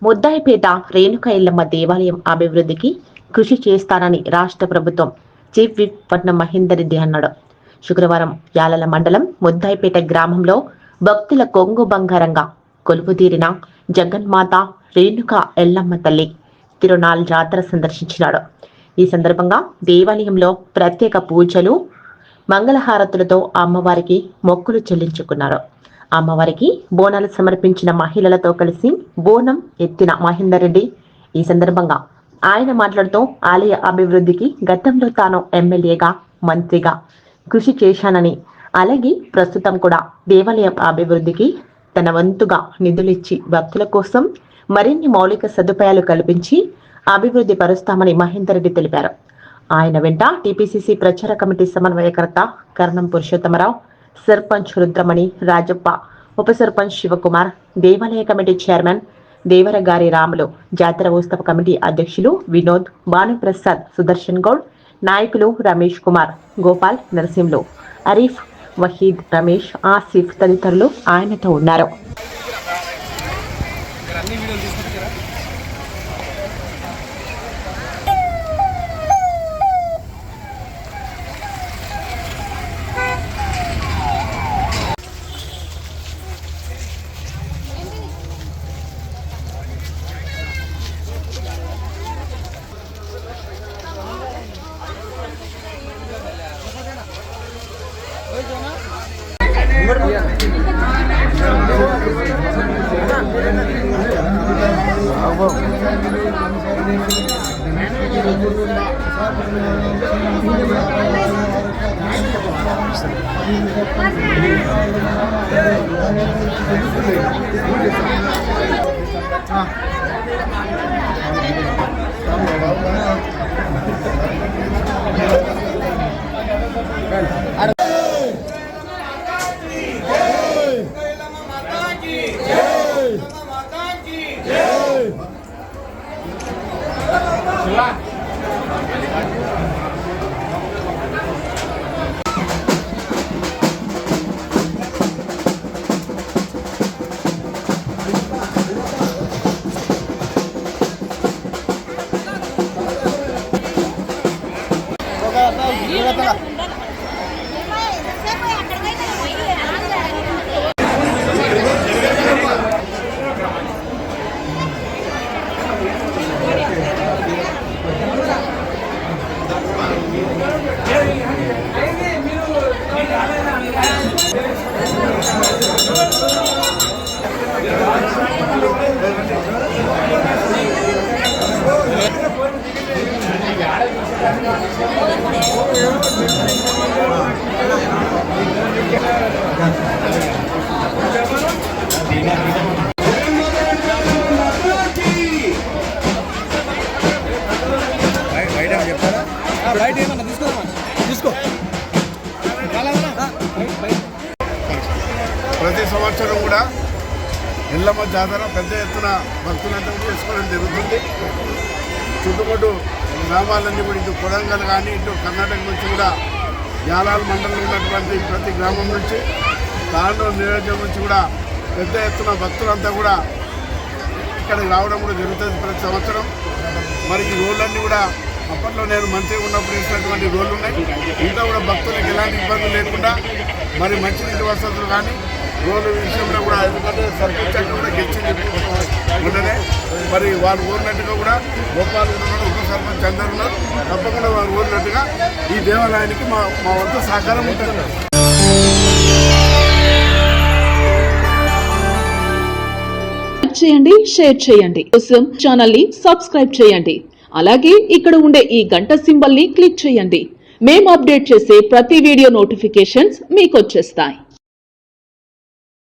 ముద్దాయిపేట రేణుక ఎల్లమ్మ దేవాలయం అభివృద్ధికి కృషి చేస్తానని రాష్ట్ర ప్రభుత్వం చీఫ్ విప్ పట్నం మహేందర్ రెడ్డి అన్నాడు. శుక్రవారం యాలల మండలం ముద్దాయిపేట గ్రామంలో భక్తుల కొంగు బంగారంగా కొలువుతీరిన జగన్మాత రేణుక ఎల్లమ్మ తల్లి తిరునాల్ జాతర సందర్శించినాడు. ఈ సందర్భంగా దేవాలయంలో ప్రత్యేక పూజలు, మంగళహారతులతో అమ్మవారికి మొక్కులు చెల్లించుకున్నారు. అమ్మవారికి బోనాలు సమర్పించిన మహిళలతో కలిసి బోనం ఎత్తిన మహేందర్ రెడ్డి ఈ సందర్భంగా ఆయన మాట్లాడుతూ ఆలయ అభివృద్ధికి గతంలో తాను ఎమ్మెల్యేగా, మంత్రిగా కృషి చేశానని, అలాగే ప్రస్తుతం కూడా దేవాలయం అభివృద్ధికి తన వంతుగా నిధులిచ్చి భక్తుల కోసం మరిన్ని మౌలిక సదుపాయాలు కల్పించి అభివృద్ధి పరుస్తామని మహేందర్ రెడ్డి తెలిపారు. ఆయన వెంట టీపీసీసీ ప్రచార కమిటీ సమన్వయకర్త కరణం పురుషోత్తమరావు, సర్పంచ్ రుద్రమణి రాజప్ప, ఉప సర్పంచ్ శివకుమార్, దేవాలయ కమిటీ చైర్మన్ దేవరగారి రాములు, జాతర ఉత్సవ కమిటీ అధ్యక్షులు వినోద్, భానుప్రసాద్, సుదర్శన్ గౌడ్, నాయకులు రమేష్ కుమార్, గోపాల్, నరసింహులు, అరీఫ్, వహీద్, రమేష్, ఆసిఫ్ తదితరులు ఆయనతో ఉన్నారు. ప్రతి సంవత్సరం కూడా ఎల్లమ్మ జాతర పెద్ద ఎత్తున భక్తులంతా చేసుకోవడం జరుగుతుంది. చుట్టుపక్కల గ్రామాలన్నీ కూడా ఇటు కొడంగల్ కానీ ఇటు కర్ణాటక నుంచి కూడా యాలాల మండలంలో ఉన్నటువంటి ప్రతి గ్రామం నుంచి తాండూరు నియోజకవర్గం నుంచి కూడా పెద్ద ఎత్తున భక్తులంతా కూడా ఇక్కడికి రావడం కూడా జరుగుతుంది ప్రతి సంవత్సరం. మరి ఈ రోడ్లన్నీ కూడా అప్పట్లో నేను మంత్రిగా ఉన్నప్పుడు వేసినటువంటి రోడ్లు ఉన్నాయి. ఇంకా కూడా భక్తులకు ఎలాంటి ఇబ్బందులు లేకుండా మరి మంచినీటి వసతులు కానీ రోడ్ల విషయంలో కూడా, ఎందుకంటే సర్పంచ్ అక్కడ కూడా గెలిచింది ఉంటేనే మరి వారు ఊరినట్టుగా కూడా గోపాల్ ఉన్నాడు, ఉప సర్పంచ్ అందరూ ఉన్నారు. తప్పకుండా వారు ఊరినట్టుగా ఈ దేవాలయానికి మా వంతు సహకారం ఉంటుంది. చేయండి, షేర్ చేయండి, కోసం ఛానల్ ని సబ్స్క్రైబ్ చేయండి. అలాగే ఇక్కడ ఉండే ఈ గంట సింబల్ ని క్లిక్ చేయండి. మేము అప్డేట్ చేసే ప్రతి వీడియో నోటిఫికేషన్స్ మీకు వచ్చేస్తాయి.